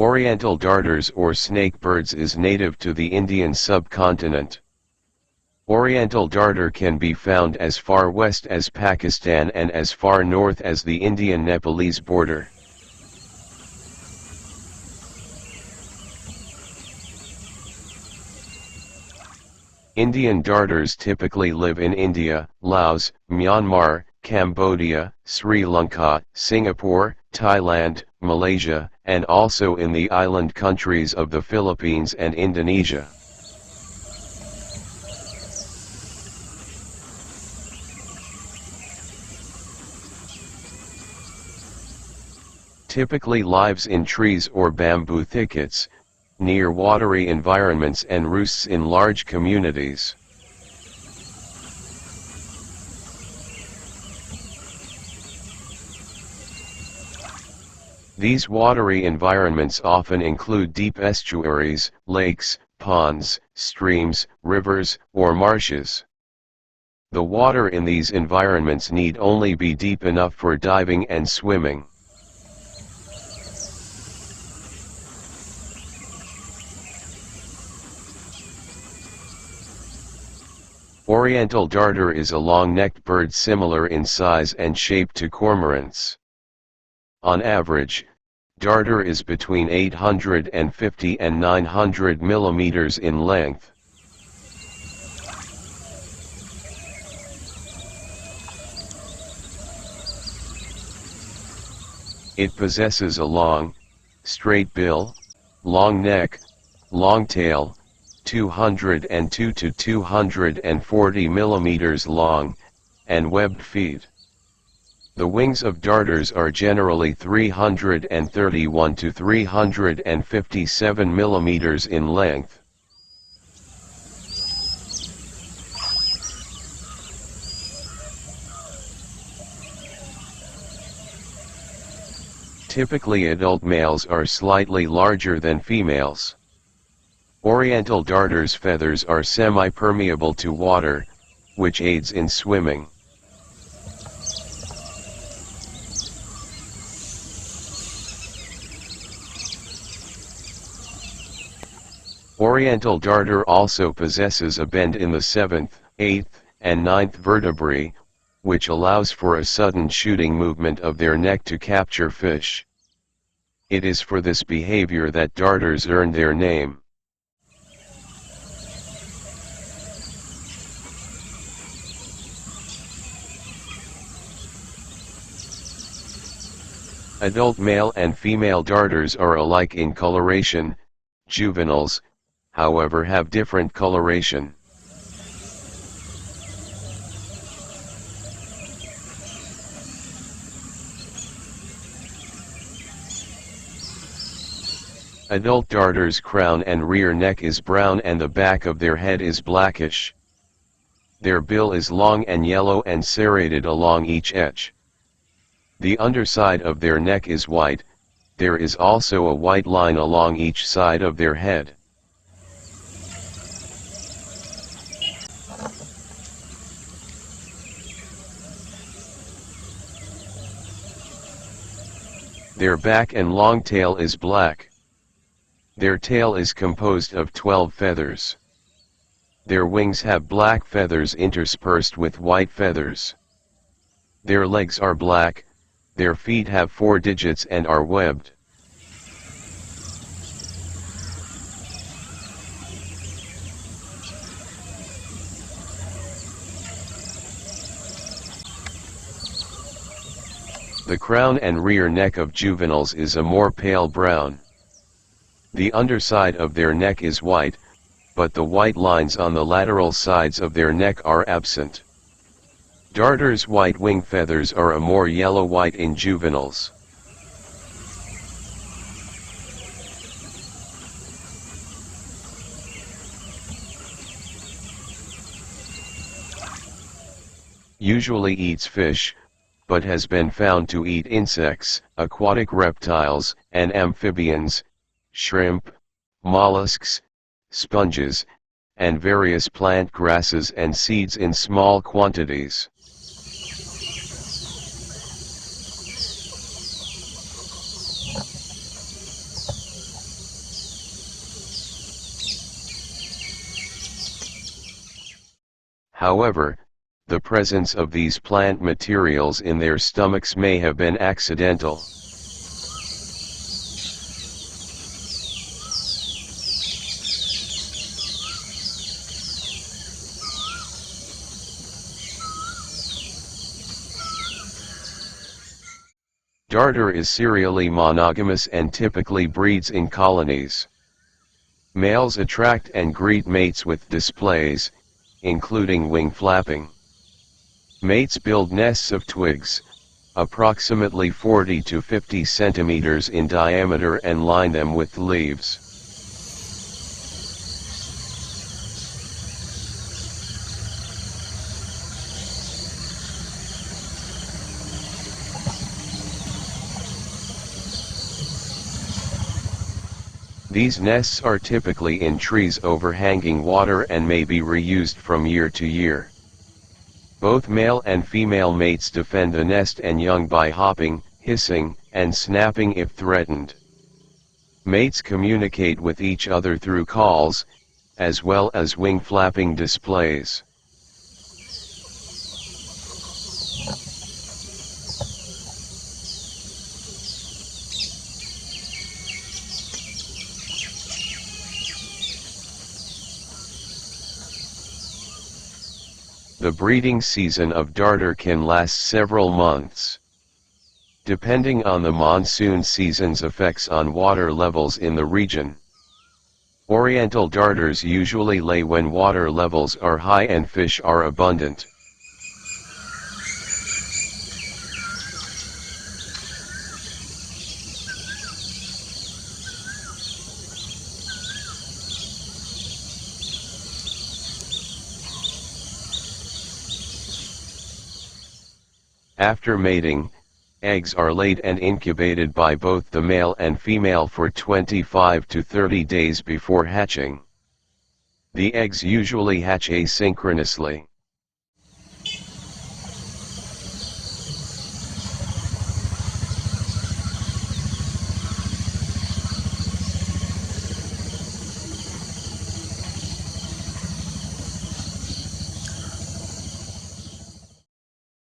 Oriental darters or snakebirds is native to the Indian subcontinent. Oriental darter can be found as far west as Pakistan and as far north as the Indian-Nepalese border. Indian darters typically live in India, Laos, Myanmar, Cambodia, Sri Lanka, Singapore, Thailand, Malaysia, and also in the island countries of the Philippines and Indonesia. Typically lives in trees or bamboo thickets, near watery environments and roosts in large communities. These watery environments often include deep estuaries, lakes, ponds, streams, rivers, or marshes. The water in these environments need only be deep enough for diving and swimming. Oriental darter is a long-necked bird similar in size and shape to cormorants. On average, darter is between 850 and 900 millimeters in length. It possesses a long, straight bill, long neck, long tail, 202 to 240 millimeters long, and webbed feet. The wings of darters are generally 331 to 357 millimeters in length. Typically adult males are slightly larger than females. Oriental darters' feathers are semi-permeable to water, which aids in swimming. Oriental darter also possesses a bend in the 7th, 8th, and 9th vertebrae, which allows for a sudden shooting movement of their neck to capture fish. It is for this behavior that darters earned their name. Adult male and female darters are alike in coloration. Juveniles, however, have different coloration. Adult darters' crown and rear neck is brown and the back of their head is blackish. Their bill is long and yellow and serrated along each edge. The underside of their neck is white. There is also a white line along each side of their head. Their back and long tail is black. Their tail is composed of 12 feathers. Their wings have black feathers interspersed with white feathers. Their legs are black. Their feet have 4 digits and are webbed. The crown and rear neck of juveniles is a more pale brown. The underside of their neck is white, but the white lines on the lateral sides of their neck are absent. Darters' white wing feathers are a more yellow-white in juveniles. Usually eats fish, but has been found to eat insects, aquatic reptiles, and amphibians, shrimp, mollusks, sponges, and various plant grasses and seeds in small quantities. However, the presence of these plant materials in their stomachs may have been accidental. Darter is serially monogamous and typically breeds in colonies. Males attract and greet mates with displays, including wing flapping. Mates build nests of twigs, approximately 40 to 50 centimeters in diameter, and line them with leaves. These nests are typically in trees overhanging water and may be reused from year to year. Both male and female mates defend the nest and young by hopping, hissing, and snapping if threatened. Mates communicate with each other through calls, as well as wing flapping displays. The breeding season of darter can last several months. Depending on the monsoon season's effects on water levels in the region. Oriental darters usually lay when water levels are high and fish are abundant. After mating, eggs are laid and incubated by both the male and female for 25 to 30 days before hatching. The eggs usually hatch asynchronously.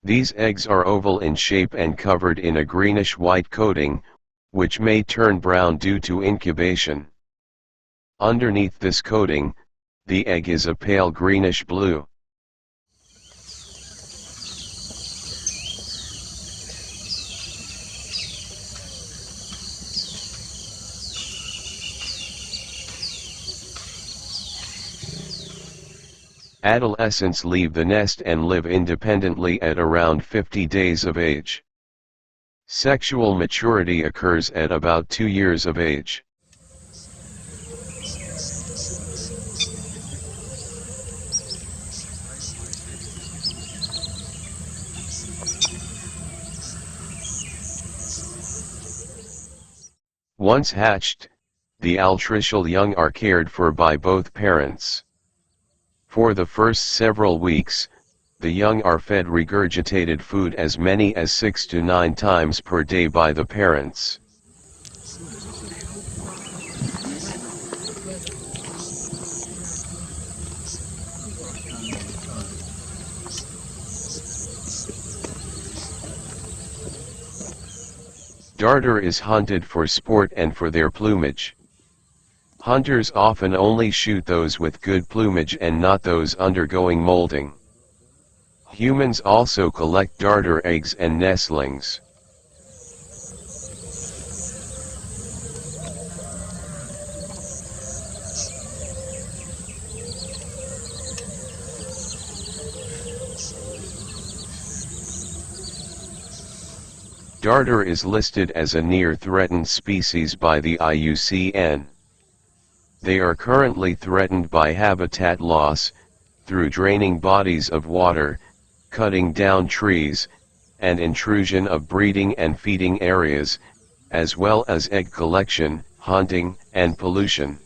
These eggs are oval in shape and covered in a greenish-white coating, which may turn brown due to incubation. Underneath this coating, the egg is a pale greenish-blue. Adolescents leave the nest and live independently at around 50 days of age. Sexual maturity occurs at about 2 years of age. Once hatched, the altricial young are cared for by both parents. For the first several weeks, the young are fed regurgitated food as many as 6 to 9 times per day by the parents. Darter is hunted for sport and for their plumage. Hunters often only shoot those with good plumage and not those undergoing molding. Humans also collect darter eggs and nestlings. Darter is listed as a near-threatened species by the IUCN. They are currently threatened by habitat loss, through draining bodies of water, cutting down trees, and intrusion of breeding and feeding areas, as well as egg collection, hunting, and pollution.